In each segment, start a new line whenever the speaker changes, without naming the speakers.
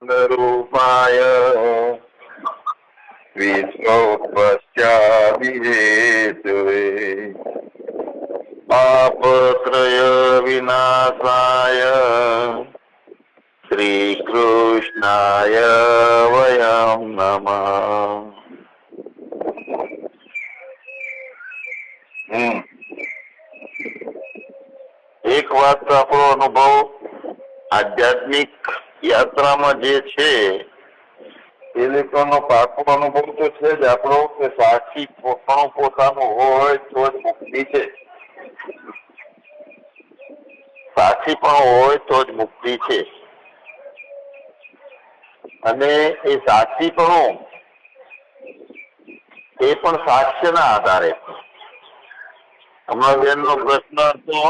रूपाय विश्वोपस्यादिहेतवे पापत्रय विनाशाय श्रीकृष्णाय वयं नमः। એક વાત તો આપણો અનુભવ આધ્યાત્મિક યાત્રામાં જે છે એ લોકોનો પાકો અનુભવ તો છે જ આપણો કે સાક્ષી પણ પોતાનું હોય તો જ મુક્તિ છે. સાક્ષી પણ હોય તો જ મુક્તિ છે. અને એ સાક્ષી પણ એ પણ સાક્ષ્યના આધારે. હમણાં બેનનો પ્રશ્ન હતો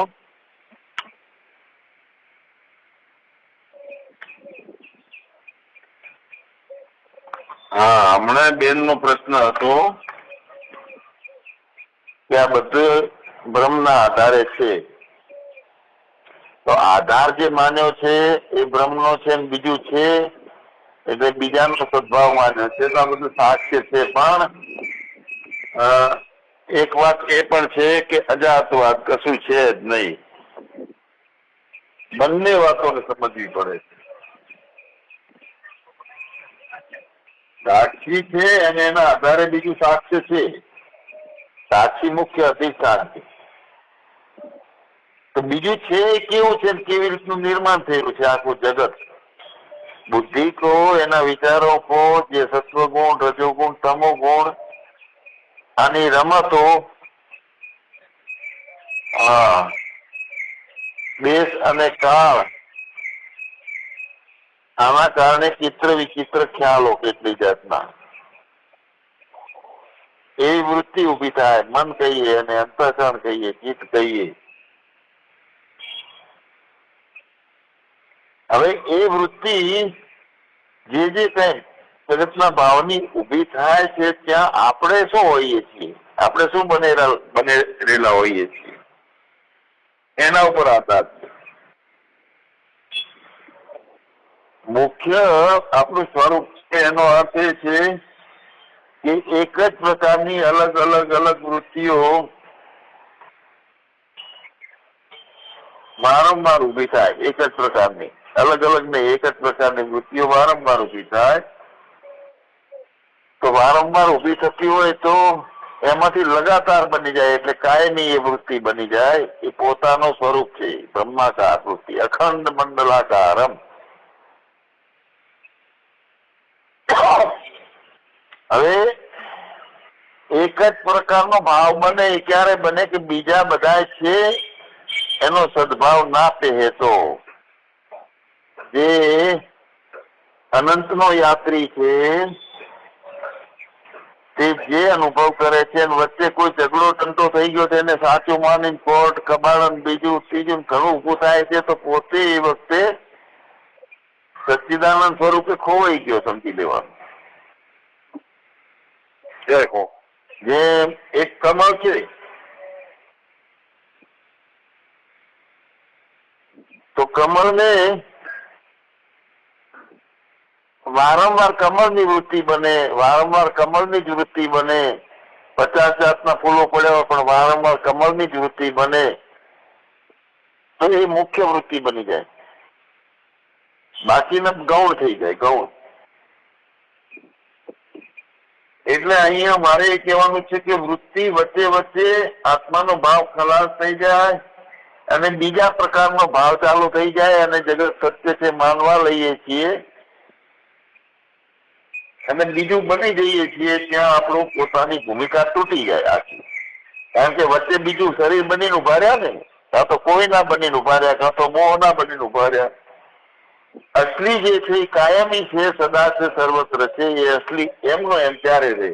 હમણાં બેનનો પ્રશ્ન હતો કે આ બધું બ્રહ્મના આધારે છે. તો આધાર જે માન્યો છે એ બ્રહ્મનો છે ને બીજું છે એટલે બીજાનો સદભાવ માન્યો છે તો આ બધું સાક્ષ્ય છે. પણ એક વાત એ પણ છે કે અજાતવાદ કશું છે જ નહીં. બંને વાતોને સમજવી પડે છે. સાક્ષી છે અને એના આધારે બીજું સાક્ષ્ય છે. સાક્ષી મુખ્ય અધિષ્ઠાન છે. તો બીજું છે કેવું છે કેવી રીતનું નિર્માણ થયેલું છે આખું જગત. બુદ્ધિ કો એના વિચારો કો જે સત્વગુણ રજોગુણ તમોગુણ આની રમતો દેશ અને કાળ આના કારણે ચિત્ર વિચિત્ર ખ્યાલો કેટલી જાતના એવી વૃત્તિ ઉભી થાય. મન કહીએ અને અંતઃકરણ કહીએ ચિત્ત કહીએ. હવે એ વૃત્તિ જે કઈ જગતના ભાવની ઉભી થાય છે ત્યાં આપણે શું હોઈએ છીએ, આપણે શું બનેલા હોઈએ છીએ એના ઉપર આધાર છે. મુખ્ય આપણું સ્વરૂપ છે એનો અર્થ એ છે કે એક જ પ્રકારની અલગ અલગ વૃત્તિઓ વારંવાર ઉભી થાય. એક જ પ્રકારની અલગ ને એક જ પ્રકારની વૃત્તિઓ વારંવાર ઉભી થાય. તો વારંવાર ઉભી થતી હોય તો એમાંથી લગાતાર બની જાય એટલે કાયમી એ વૃત્તિ બની જાય. એ પોતાનું સ્વરૂપ છે બ્રહ્માકાર વૃત્તિ અખંડ મંડલાકારમ. હવે એક જ પ્રકારનો ભાવ બને એ ક્યારે બને કે બીજા બધા છે એનો સદભાવ ના પહે તો. જે અનંતનો યાત્રી છે તે જે અનુભવ કરે છે વચ્ચે કોઈ ઝઘડો ટંટો થઈ ગયો તેને સાચું માની કોર્ટ કબાડ બીજું ત્રીજું ઘણું ઉભું થાય છે તો પોતે એ વખતે સચ્ચિદાનંદ સ્વરૂપે ખોવાઈ ગયો સમજી લેવાનું. જે એક કમળ છે તો કમળને વારંવાર કમળની વૃત્તિ બને, વારંવાર કમળની જ વૃત્તિ બને. 50 જાતના ફૂલો પડ્યા પણ વારંવાર કમળની જ વૃત્તિ બને તો એ મુખ્ય વૃત્તિ બની જાય. બાકીના ગૌણ થઈ જાય ગૌણ. એટલે અહીંયા મારે એ કહેવાનું છે કે વૃત્તિ વચ્ચે આત્માનો ભાવ ખલાસ થઈ જાય અને બીજા પ્રકારનો ભાવ ચાલુ થઈ જાય અને જગત સત્ય છે માનવા લઈએ છીએ અને બીજું બની જઈએ છીએ ત્યાં આપણું પોતાની ભૂમિકા તૂટી જાય આખી. કારણ કે વચ્ચે બીજું શરીર બનીને ઉભા રહ્યા ને, કાં તો કોઈ ના બનીને ઉભા રહ્યા, કાં તો મોહ ના બનીને ઉભા રહ્યા. અસલી જે છે એ કાયમી છે, સદા છે, સર્વત્ર છે. એ અસલી એમનો એમ ત્યારે રહે.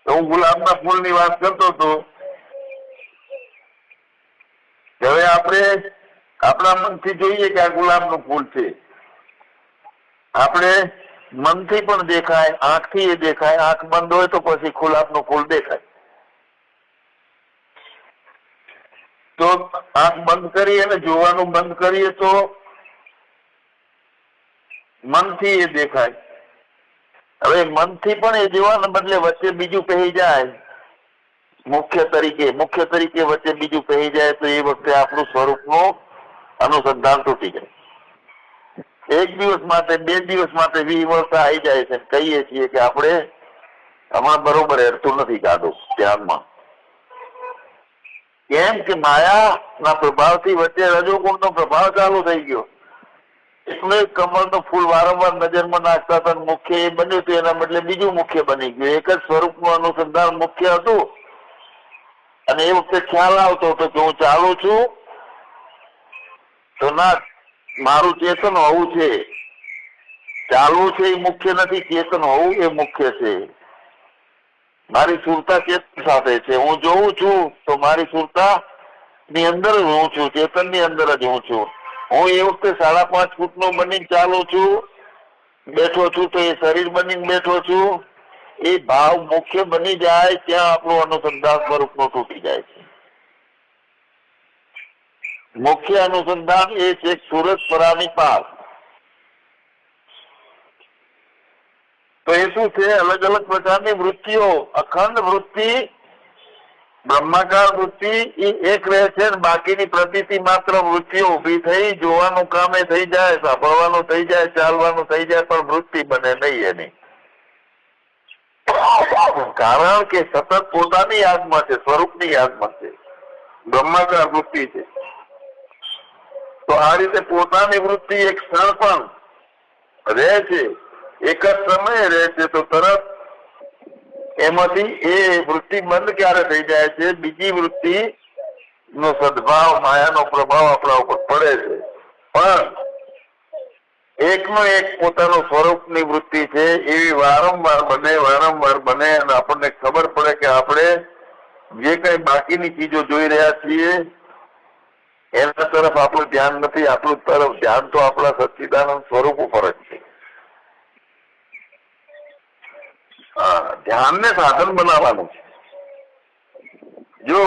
હું ગુલાબના ફૂલની વાત કરતો હતો. હવે આપણે આપણા મનથી જોઈએ કે આ ગુલાબનું ફૂલ છે. આપણે મનથી પણ દેખાય, આંખથી એ દેખાય. આંખ બંધ હોય તો પછી ગુલાબનું ફૂલ દેખાય. તો આંખ બંધ કરી અને જોવાનું બંધ કરીએ તો મનથી એ દેખાય. હવે મનથી પણ એ જોવાને બદલે વચ્ચે બીજું કહી જાય, મુખ્ય તરીકે વચ્ચે બીજું કહી જાય, તો એ વખતે આપણું સ્વરૂપનું અનુસંધાન તૂટી જાય. એક દિવસ માટે, 2 દિવસ માટે વિવળતા આવી જાય છે. કહીએ છીએ કે આપણે હમણાં બરોબર હેરતું નથી કાઢું ધ્યાનમાં. કેમ કે માયાના પ્રભાવથી વચ્ચે રજોગુણનો પ્રભાવ ચાલુ થઈ ગયો. એટલે કમળનું ફૂલ વારંવાર નજરમાં નાખતા હતા, મુખ્ય એ બન્યું હતું, એના બદલે બીજું મુખ્ય બની ગયું. એક જ સ્વરૂપનું અનુસંધાન મુખ્ય હતું, અને એ વખતે ખ્યાલ આવતો હતો કે હું ચાલુ છું તો ના, મારું ચેતન હોવું છે. ચાલવું છે એ મુખ્ય નથી, ચેતન હોવું એ મુખ્ય છે. મારી સુરતા ચેતન સાથે છે. હું જોઉં છું તો મારી સુરતા ની અંદર જ હું છું, ચેતન ની અંદર જ હું છું. હું એ વખતે 5.5 ફૂટનો બનીને ચાલુ છું, બેઠો છું તો એ શરીર બનીને બેઠો છું. એ ભાવ મુખ્ય બની જાય ત્યાં આપણું અનુસંધાન સ્વરૂપનું તૂટી જાય છે. મુખ્ય અનુસંધાન એ છે સુરત પરાની પાસ. તો એ શું છે? અલગ અલગ પ્રકારની વૃત્તિઓ, અખંડ વૃત્તિ, બ્રહ્માકાર વૃત્તિ એ એક રહે છે, બાકીની પ્રતીતિ માત્ર વૃત્તિઓ ઉભી થઈ, જોવાનું કામ એ થઈ જાય, સાંભળવાનું થઈ જાય, ચાલવાનું થઈ જાય, પણ વૃત્તિ બને નહીં એની. કારણ કે સતત પોતાની યાદમાં છે, સ્વરૂપની યાદમાં છે, બ્રહ્માકાર વૃત્તિ છે. તો આ રીતે પોતાની વૃત્તિ એક ક્ષણ પણ રહે છે, એક જ સમયે રહે છે, તો તરત એમાંથી એ વૃત્તિ બંધ ક્યારે થઈ જાય છે? બીજી વૃત્તિ નો સદભાવ, માયાનો પ્રભાવ આપણા ઉપર પડે છે. પણ એકનો એક પોતાનું સ્વરૂપની વૃત્તિ છે, એવી વારંવાર બને, અને આપણને ખબર પડે કે આપણે જે કઈ બાકીની ચીજો જોઈ રહ્યા છીએ એના તરફ આપણું ધ્યાન નથી. આપણું તરફ ધ્યાન તો આપણા સચ્ચિદાનંદ સ્વરૂપ ઉપર જ છે. ધ્યાનને સાધન બનાવવાનું છે. જો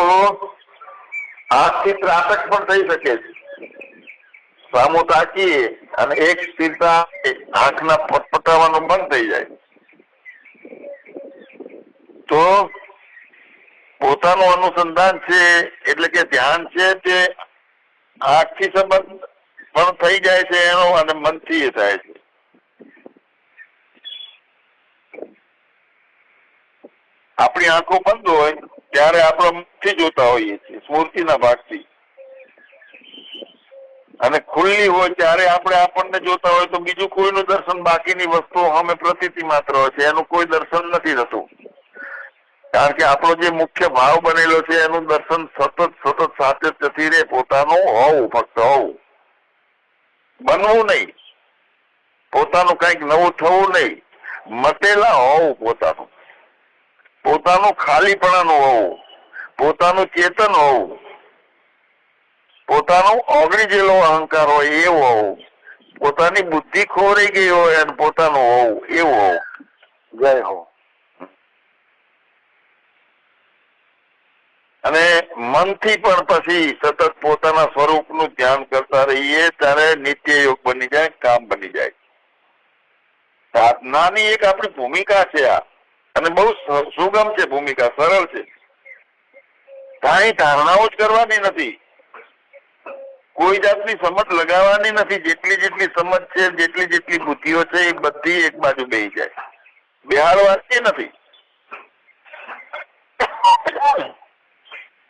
આંખથી ત્રાટક પણ થઈ શકે છે. સામું તાકીએ અને એક સ્થિરતા આંખના પટપટાવાનું બંધ થઈ જાય તો પોતાનું અનુસંધાન છે, એટલે કે ધ્યાન છે, તે આંખથી સંબંધ પણ થઈ જાય છે એનો, અને મનથી એ થાય છે. આપણી આંખો બંધ હોય ત્યારે આપણે મનથી જોતા હોઈએ છીએ, સ્મૃતિના ભાગથી, અને ખુલ્લી હોય ત્યારે આપણે આપણને જોતા હોય તો બીજું કોઈનું દર્શન, બાકીની વસ્તુઓ અમે પ્રતીતિ માત્ર હોય છે, એનું કોઈ દર્શન નથી થતું. કારણ કે આપણો જે મુખ્ય ભાવ બનેલો છે એનું દર્શન સતત સાતત્યથી રહે. પોતાનું હોવું, ફક્ત હોવું, બનવું નહીં, પોતાનું કઈક નવું થવું નહીં, મટેલા હોવું, પોતાનું ખાલીપણાનું હોવું, પોતાનું ચેતન હોવું, પોતાનું ઓગળી ગયેલો અહંકાર હોય એવું હોવું, પોતાની બુદ્ધિ ખોવાઈ ગઈ હોય અને પોતાનું હોવું એવું હોવું. જય હો. અને મનથી પણ પછી સતત પોતાના સ્વરૂપનું ધ્યાન કરતા રહીએ ત્યારે નિત્ય યોગ બની જાય, કામ બની જાય. સાધનાની એક આપણી ભૂમિકા છે આ, અને બહુ સુગમ છે ભૂમિકા, સરળ છે. કાંઈ ધારણાઓ જ કરવાની નથી, કોઈ જાતની સમજ લગાવવાની નથી. જેટલી સમજ છે, જેટલી બુદ્ધિઓ છે, એ બધી એક બાજુ બેસી જાય. બેહાડવાની નથી,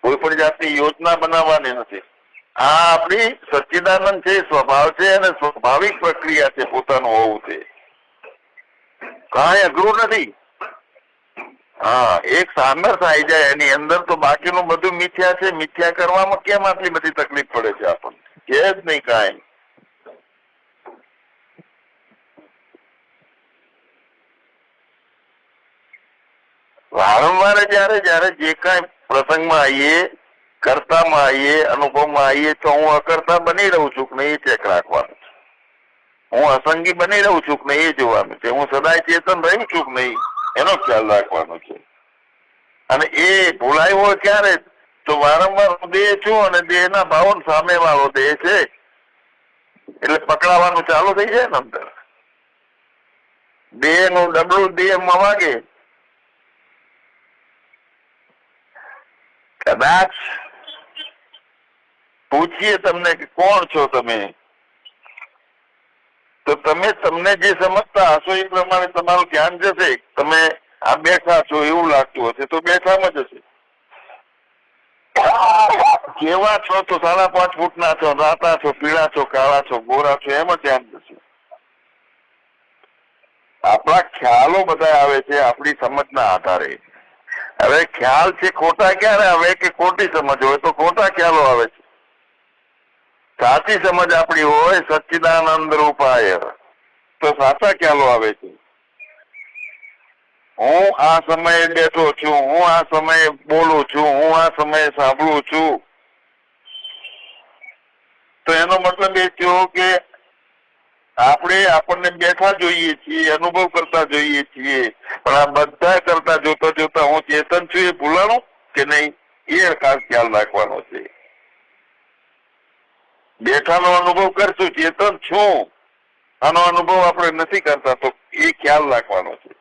કોઈ પણ જાતની યોજના બનાવવાની નથી. આ આપણી સચ્ચિદાનંદ છે, સ્વભાવ છે, અને સ્વાભાવિક પ્રક્રિયા છે પોતાનું હોવું છે. કાંઈ અઘરું નથી. હા, એક સામર્થ્ય આવી જાય એની અંદર તો બાકીનું બધું મિથ્યા છે. મિથ્યા કરવામાં કેમ આટલી બધી તકલીફ પડે છે આપણને? કે જ નહીં કાંઈ. વારંવાર જયારે જે કાંઈ પ્રસંગમાં આવીએ, કર્તામાં આવીએ, અનુભવમાં આવીએ, તો હું અકર્તા બની રહું છું કે નહીં એ ચેક રાખવાનું છે. હું અસંગી બની રહું છું કે નહીં એ જોવાનું છે. હું સદાય ચેતન રહ્યું છું કે નહીં એનો ખ્યાલ રાખવાનો છે. અને એ ભૂલાય હોય ક્યારે? તો વારંવાર હું દેહ છું અને દેહના ભાવો સામે વાળો દેહ છે એટલે પકડાવાનું ચાલુ થઈ જાય ને અંદર. 2 નું WDM માં વાગે, કદાચ પૂછીએ તમને કે કોણ છો તમે, તો તમે તમને જે સમજતા હશો એ પ્રમાણે તમારું ધ્યાન જશે. તમે આ બેઠા છો એવું લાગતું હશે તો બેઠામાં જશે. કેવા છો તો 5.5 ફૂટના છો, રાતા છો, પીળા છો, કાળા છો, ગોરા છો, એમાં ધ્યાન જશે. આપણા ખ્યાલો બધા આવે છે આપણી સમજના આધારે. હવે ખ્યાલ છે ખોટા ક્યારે આવે કે ખોટી સમજ હોય તો ખોટા ખ્યાલો આવે છે. સાચી સમજ આપણી હોય સચ્ચિદાનંદ રૂપાય તો સાચા ખ્યાલો આવે છે. હું આ સમયે બેઠો છું, હું આ સમયે બોલું છું, હું આ સમયે સાંભળું છું, તો એનો મતલબ એ થયો કે આપણને બેઠા જોઈએ છીએ, અનુભવ કરતા જોઈએ છીએ, પણ આ બધા કરતા જોતા જોતા હું ચેતન છું એ ભૂલાણું કે નહીં, એ ખાસ ખ્યાલ રાખવાનો છે. બેઠાનો અનુભવ કરશું, ચેતન છું આનો અનુભવ આપણે નથી કરતા, તો એ ખ્યાલ રાખવાનો છે.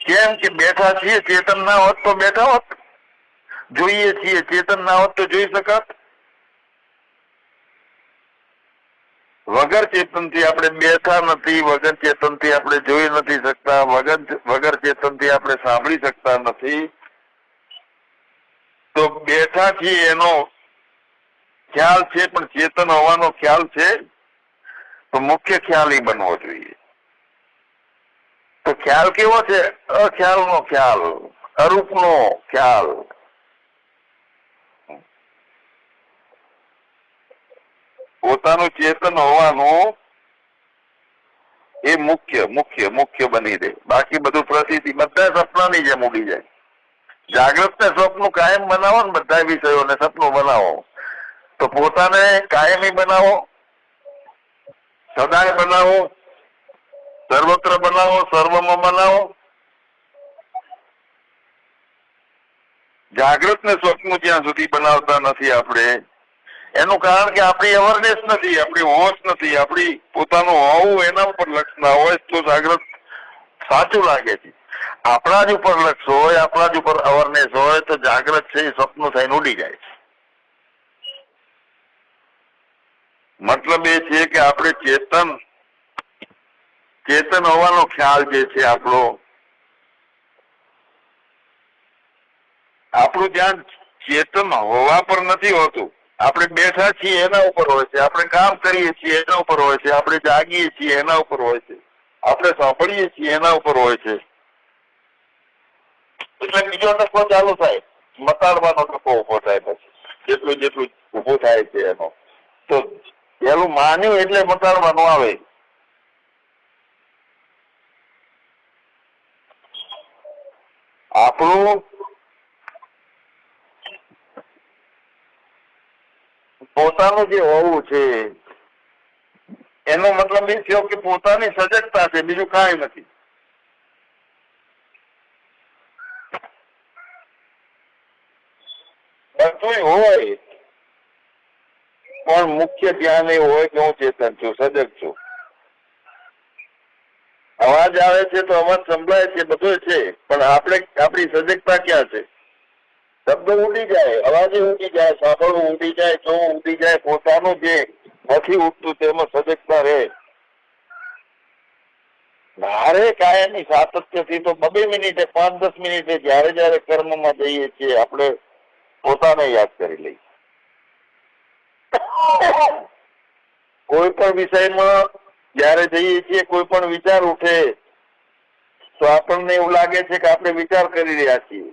કેમ કે બેઠા છીએ, ચેતન ના હોત તો બેઠા હોત, જોઈએ છીએ ચેતન ના હોત તો જોઈ શકાત. વગર ચેતન થી આપણે બેઠા નથી, વગર ચેતન થી આપણે જોઈ નથી શકતા, વગર ચેતન થી આપણે સાંભળી શકતા નથી. તો બેઠા છીએ એનો ખ્યાલ છે, પણ ચેતન હોવાનો ખ્યાલ છે, તો મુખ્ય ખ્યાલ એ બનવો જોઈએ. તો ખ્યાલ કેવો છે? અખ્યાલનો ખ્યાલ, અરૂપનો ખ્યાલ. પોતાનું ચેતન હોવાનું એ મુખ્ય બની રહે. બાકી બધું પ્રતીતિ, બધા સપનાની જેમ ઉડી જાય. જાગ્રત ને સ્વપ્ન કાયમ બનાવો ને, બધા વિષયોને સપનું બનાવો, તો પોતાને કાયમી બનાવો, સદાય બનાવો, સર્વત્ર બનાવો, સર્વમાં બનાવો. જાગ્રત ને સ્વપ્ન જ્યાં સુધી બનાવતા નથી આપણે, એનું કારણ કે આપણી અવેરનેસ નથી, આપણી હોશ નથી, આપણી પોતાનું હોવું એના ઉપર લક્ષ ના હોય તો જાગ્રત સાચું લાગે છે. આપણા જ ઉપર લક્ષ હોય, આપણા જ ઉપર અવેરનેસ હોય તો જાગ્રત છે એ સ્વપ્ન થઈને ઉડી જાય છે. મતલબ એ છે કે આપણે ચેતન હોવાનો ખ્યાલ જે છે આપણું ધ્યાન ચેતન હોવા પર નથી હોતું. આપણે બેઠા છીએ એના ઉપર હોય છે, આપણે કામ કરીએ છીએ એના ઉપર હોય છે, આપણે જાગીએ છીએ એના ઉપર હોય છે, આપણે સાંભળીએ છીએ એના ઉપર હોય છે. એટલે બીજો ટકો ચાલુ થાય, મટાડવાનો ટકો ઉભો થાય. પછી જેટલું ઉભો થાય છે એનો તો પેલું માન્યું એટલે મટાડવાનું આવે. આપણું પોતાનું જે હોવું છે એનો મતલબ એ થયો કે પોતાની સજગતા છે, બીજું કાંઈ નથી. બધું હોય પણ મુખ્ય ધ્યાન એવું હોય કે હું ચેતન છું, સજગ છું. અવાજ આવે છે તો અવાજ સંભળાય છે, બધું છે, પણ આપણી સજગતા ક્યાં છે? શબ્દો ઉડી જાય, અવાજે ઉડી જાય, સાંભળવું ઉડી જાય, જોવું ઉડી જાય, પોતાનું જે નથી ઉઠતું તેમાં સજગતા રહે. મારે કાયમી સાતત્યથી તો 2 મિનિટે 5-10 મિનિટે જયારે કર્મમાં જઈએ છીએ આપણે પોતાને યાદ કરી લઈએ. કોઈ પણ વિષયમાં જયારે જઈએ છીએ, કોઈ પણ વિચાર ઉઠે તો આપણને એવું લાગે છે કે આપણે વિચાર કરી રહ્યા છીએ.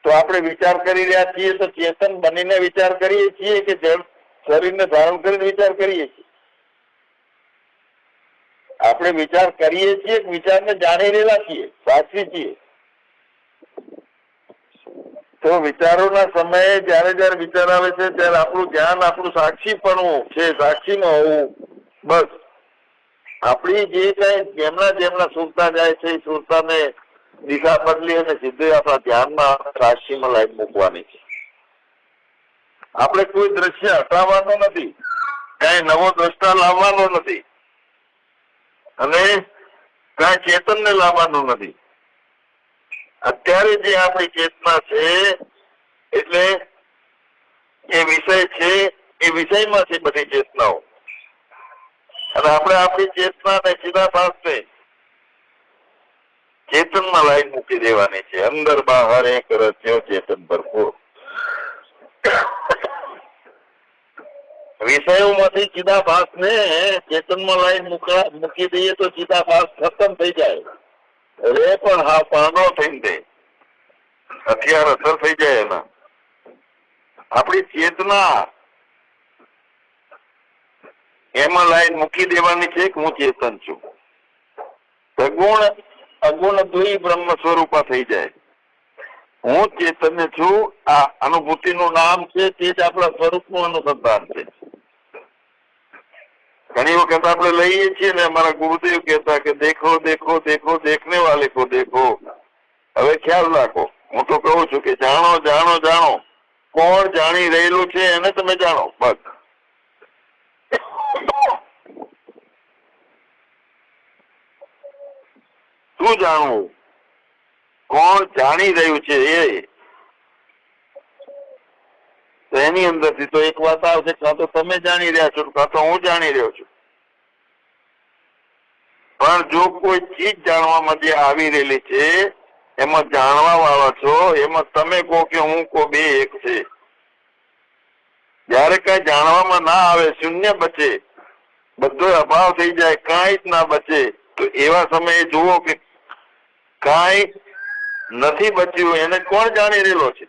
તો આપણે વિચાર કરી રહ્યા છીએ તો ચેતન બનીને વિચાર કરીએ છીએ કે જળ શરીરને ધારણ કરીને વિચાર કરીએ છીએ? આપણે વિચાર કરીએ છીએ, વિચારને જાણી રહેલા છીએ, સાક્ષી છીએ. તો વિચારોના સમયે જયારે વિચાર આવે છે ત્યારે આપણું ધ્યાન આપણું સાક્ષીપણું છે, સાક્ષીમાં હોવું. બસ આપણી જે કઈ જેમના સુરતા જાય છે એ સુરતાને દિશા બદલી અને સીધું આપણા ધ્યાનમાં સાક્ષીમાં લાઈન મૂકવાની છે. આપણે કોઈ દ્રશ્ય હટાવવાનો નથી, કઈ નવો દ્રષ્ટા લાવવાનો નથી. અને કાંઈ ચેતનને લાવવાનું નથી. અત્યારે જે આપણી ચેતના છે એટલે એ વિષય છે, એ વિષયમાં છે બધી ચેતનાઓ. અને આપણે આપણી ચેતનાને ચિદાભાસને ચેતનમાં લાઈન મૂકી દેવાની છે. અંદર બહાર એક રચ્યો ચેતન ભરપૂર. વિષયોમાંથી ચિદાભાસને ચેતનમાં લાઈન મૂકી દઈએ તો ચિદાભાસ ખતમ થઈ જાય. રે પણ હા પાંદો થઈ જાય, હથિયાર અસર થઈ જાય એના. આપણી ચેતના એમાં લાઈન મૂકી દેવાની છે કે હું ચેતન છું. સગુણ અગુણ દ્વિ બ્રહ્મ સ્વરૂપા થઈ જાય. હું ચેતન છું. આ અનુભૂતિનું નામ છે, તે જ આપણા સ્વરૂપનું અનુસંધાન છે. ઘણી વખત આપણે લઈએ છીએ ને, અમારા ગુરુદેવ કહેતા કે દેખો દેખો દેખો દેખને વાલે કો દેખો. હવે ખ્યાલ રાખો, હું તો કહું છું કે જાણો જાણો જાણો. કોણ જાણી રહેલું છે એને તમે જાણો. બસ શું જાણવું? કોણ જાણી રહ્યું છે એ. તો એની અંદરથી તો એક વાત આવશે, કાં તો તમે જાણી રહ્યા છો, કાં તો હું જાણી રહ્યો છું. પણ જો કોઈ ચીજ જાણવામાં જે આવી રહેલી છે એમાં જાણવા વાળા છો, એમાં તમે કહો કે હું કહો, બે એક છે. જયારે કઈ જાણવામાં ના આવે, શૂન્ય બચે, બધો અભાવ થઈ જાય, કાંઈ જ ના બચે, તો એવા સમયે જુઓ કે કાંઈ નથી બચ્યું. એને કોણ જાણી રહેલો છે?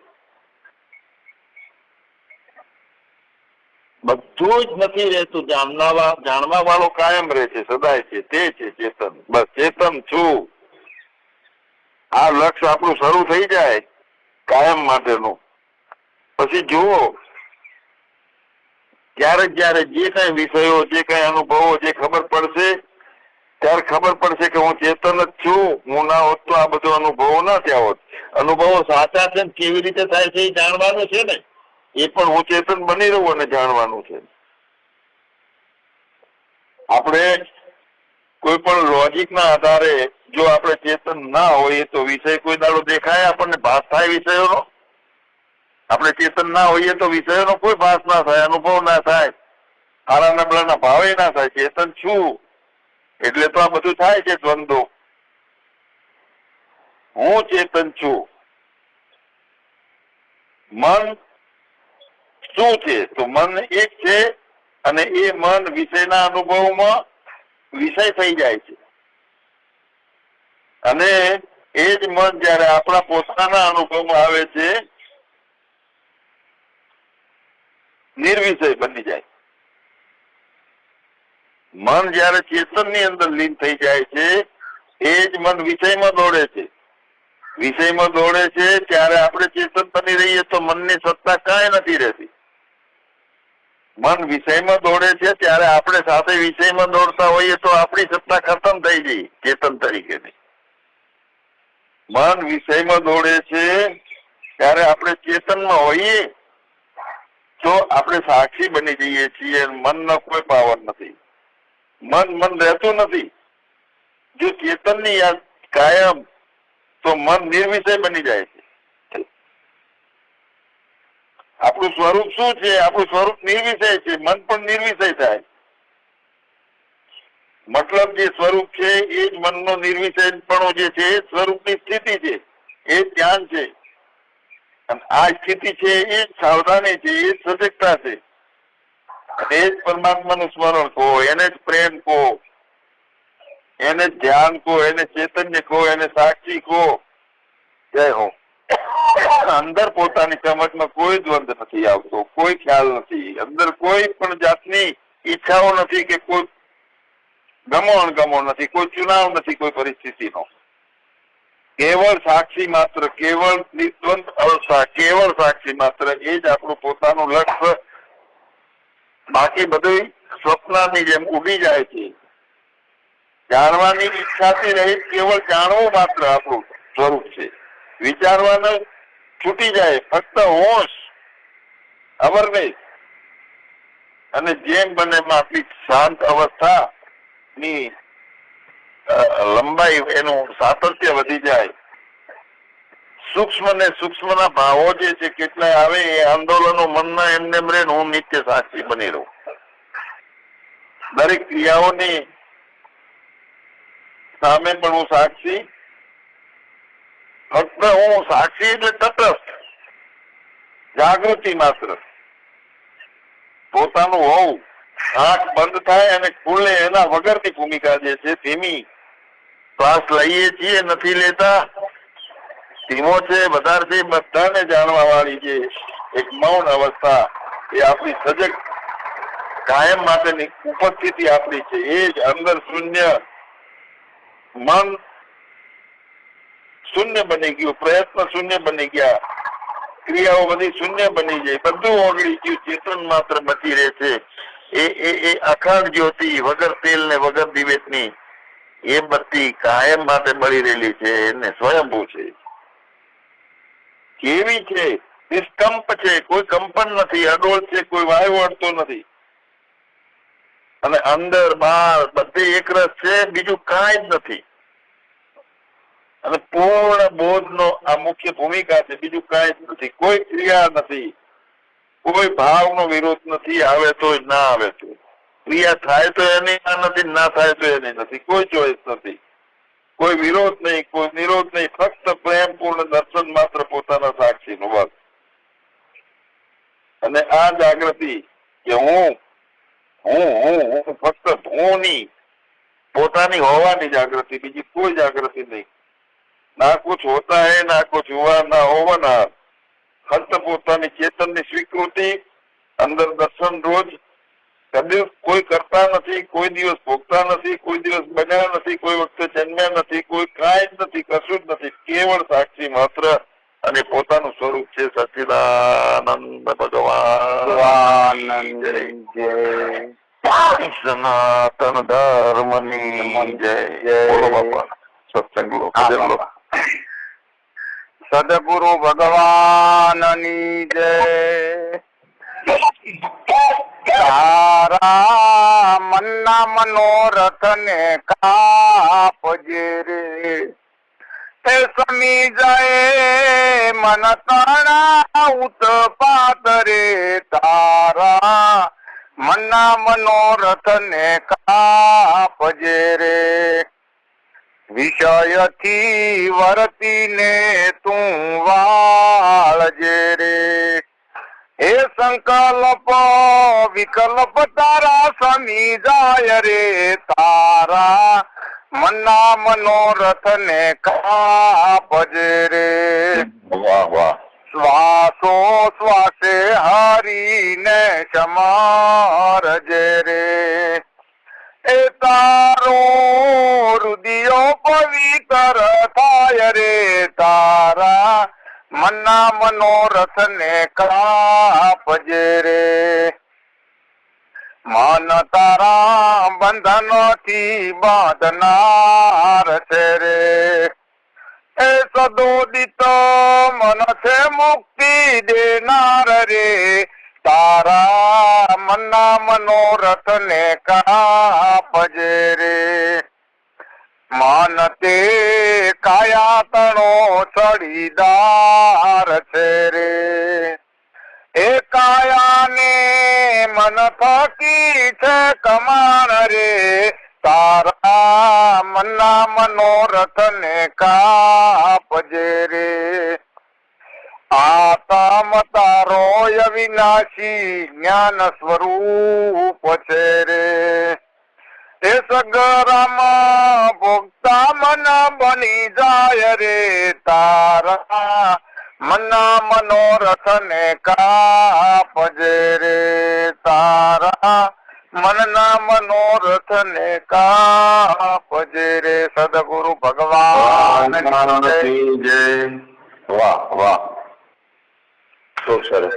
બધું જ નથી રહેતું. જાણવા વાળો કાયમ રહે છે, સદાય છે. તે છે ચેતન. બસ ચેતન છું. આ લક્ષ્ય આપણું શરૂ થઈ જાય કાયમ માટેનું. પછી જુઓ, ક્યારેક જયારે જે કઈ વિષયો, જે કઈ અનુભવો, જે ખબર પડશે ત્યારે ખબર પડશે કે હું ચેતન જ છું. હું ના હોત તો આ બધો અનુભવો ના થયા હોત. અનુભવો સાચા છે કેવી રીતે થાય છે એ જાણવાનું છે ને. એ પણ હું ચેતન બની રહું અને જાણવાનું છે. આપણે કોઈ પણ લોજિક ના આધારે જો આપણે ચેતન ના હોઈએ તો વિષય કોઈ દાડો દેખાય આપણને? ભાસ થાય વિષયોનો? આપણે ચેતન ના હોઈએ તો વિષયોનો કોઈ ભાસ ના થાય, અનુભવ ના થાય, સારા નબળાના ભાવે ના થાય. ચેતન છું એટલે તો આ બધું થાય છે દ્વંદ્વો. હું ચેતન છું. મન શું છે? તો મન એક છે અને એ મન વિષયના અનુભવમાં વિષય થઈ જાય છે. અને એ જ મન જયારે આપણા પોતાના અનુભવમાં આવે છે નિર્વિષય બની જાય. મન જયારે ચેતન ની અંદર લીન થઈ જાય છે એ જ મન વિષયમાં દોડે છે. વિષયમાં દોડે છે ત્યારે આપણે ચેતન બની રહીએ તો મનની સત્તા કાંઈ નથી રહેતી. મન વિષયમાં દોડે છે ત્યારે આપણે સાથે વિષયમાં દોડતા હોઈએ તો આપણી સત્તા ખતમ થઈ ગઈ ચેતન તરીકેની. મન વિષયમાં દોડે છે ત્યારે આપણે ચેતનમાં હોઈએ તો આપણે સાક્ષી બની જઈએ છીએ. મનનો કોઈ પાવર નથી. મન રહેતું નથી. જો ચેતનની યાદ કાયમ તો મન નિર્વિષય બની જાય છે. આપણું સ્વરૂપ શું છે? આપણું સ્વરૂપ નિર્વિષય છે. મન પણ નિર્વિષય થાય. મતલબ જે સ્વરૂપ છે એ જ મનનો નિર્વિષયપણો જે છે એ સ્વરૂપની સ્થિતિ છે, એ ધ્યાન છે. અને આ સ્થિતિ છે એ જ સાવધાની છે, એ જ સજગતા છે. અને એ જ પરમાત્માનું સ્મરણ કહો, એને જ પ્રેમ કહો, એને જ ધ્યાન કહો, એને ચૈતન્ય કહો, એને સાક્ષી કહો. જય હો. અંદર પોતાની સમજમાં કોઈ દ્વંદ નથી આવતો, કોઈ ખ્યાલ નથી, અંદર કોઈ પણ જાતની ઈચ્છાઓ નથી કે કોઈ ગમો અણગમો નથી, કોઈ ચુનાવ નથી કોઈ પરિસ્થિતિનો. કેવળ સાક્ષી માત્ર, કેવળ નિદ્વંદ અવસ્થા, કેવળ સાક્ષી માત્ર, એ જ આપણું પોતાનું લક્ષ્ય. બાકી બધું સ્વપ્નની જેમ ઉડી જાય છે. જાણવાની ઈચ્છાથી રહિત કેવળ જાણવું માત્ર આપણું સ્વરૂપ છે. વિચારવાનું છૂટી જાય, ફક્ત હોશ, અવરનેસ. અને જેમ બને આપણી શાંત અવસ્થા ની લંબાઈ એનું સાતત્ય વધી જાય, સૂક્ષ્મ ને સૂક્ષ્મના ભાવો જે છે કેટલાય આવે એ આંદોલનો મનના એમને એમ રહે, હું નિત્ય સાક્ષી બની રહું. દરેક ક્રિયાઓની સામે પણ હું સાક્ષી, ફક્ત હું સાક્ષી એટલે તટસ્થ, જાગૃતિ માત્ર. પોતાનું હોવું, આંખ બંધ થાય અને ખુલે એના વગરની ભૂમિકા જે છે ધીમી. શ્વાસ લઈએ છીએ નથી લેતા, ધીમો છે વધારે છે, બધાને જાણવા વાળી જે એક મૌન અવસ્થા, એ આપણી સજગ કાયમ માટેની ઉપસ્થિતિ આપણી છે. એ જ અંદર શૂન્ય, મન શૂન્ય બની ગયું, પ્રયત્ન શૂન્ય બની ગયા, ક્રિયાઓ બધી શૂન્ય બની જાય, બધું ઓગળી ગયું, ચેતન માત્ર બચી રહે છે. એ અખંડ જ્યોતિ વગર તેલ ને વગર દિવેટની એ બત્તી કાયમ માટે બળી રહેલી છે. એને સ્વયંભૂ છે. કેવી છે? નિષ્કંપ છે, કોઈ કંપન નથી, અડોળ છે, કોઈ વાયુ અડતો નથી, અને અંદર બહાર બધે એકરસ છે, બીજું કાંઈ જ નથી. અને પૂર્ણ બોધનો આ મુખ્ય ભૂમિકા છે, બીજું કાંઈ જ નથી. કોઈ ક્રિયા નથી, કોઈ ભાવનો વિરોધ નથી, આવે તો ના આવે તો. ક્રિયા થાય તો એની નથી, ના થાય તો એની નથી. કોઈ ચોઈસ નથી, કોઈ વિરોધ નહીં, કોઈ નિરોધ નહીં, ફક્ત પ્રેમપૂર્ણ દર્શન માત્ર પોતાના સાક્ષીનું. બસ. અને આ જાગૃતિ કે હું ફક્ત હું ની પોતાની હોવાની જાગૃતિ, બીજી કોઈ જાગૃતિ નહીં. ના કુછ હોતા હૈ, ના કુછ હુआ, ના હોવાના, ફક્ત પોતાની ચેતનની સ્વીકૃતિ, અંદર દર્શન રોજ. કદી કોઈ કરતા નથી, કોઈ દિવસ ભોગતા નથી, કોઈ દિવસ બન્યા નથી, કોઈ વખતે જન્મ્યા નથી, કોઈ કાંઈ જ નથી, કશું જ નથી, કેવળ સાક્ષી માત્ર. અને પોતાનું સ્વરૂપ છે સચ્ચિદાનંદ ભગવાન જય, સનાતન ધર્મની જય. બોલો બાપા, સત્સંગ લો.
સદગુરુ ભગવાનની જય. તારા મનના મનોરથ ને કાપજે રે, એ સમી જાય મન તણા ઉત્પાત રે. તારા મનના મનોરથ ને કાપજે રે, વિષયથી વર્તીને તું વાળજે રે. એ સંકલ્પ વિકલ્પ તારા સમી જાય રે. તારા મનના મનોરથ ને કાપજે રે.
વાહ વાહ.
શ્વાસો શ્વાસે હરીને સમારજે રે. એ તારો રુદિયો પવિત્ર થાય રે. તારા મનના મનોરથ ને કાપજે રે. મન તારા બંધન થી બાંધનાર છે રે. એ સદોદિત મન છે મુક્તિ દેનાર રે. તારા મનના મનોરથ ને કાપજે રે. મન તે કાયા તણો ચડીદાર છે રે. એ કાયાને મન થકી છે કમાણ રે. તારા મનના મનોરથ ને કાપજે રે. આત્મ તારો અવિનાશી જ્ઞાન સ્વરૂપ છે રે. એ સગરામાં ભોગતા મન બની જાય રે. તારા મનના મનોરથ ને કાપજે રે. તારા મનના મનોરથ ને કાપજે રે. સદગુરુ ભગવાન
જય. વાહ વાહ, ખૂબ સરસ.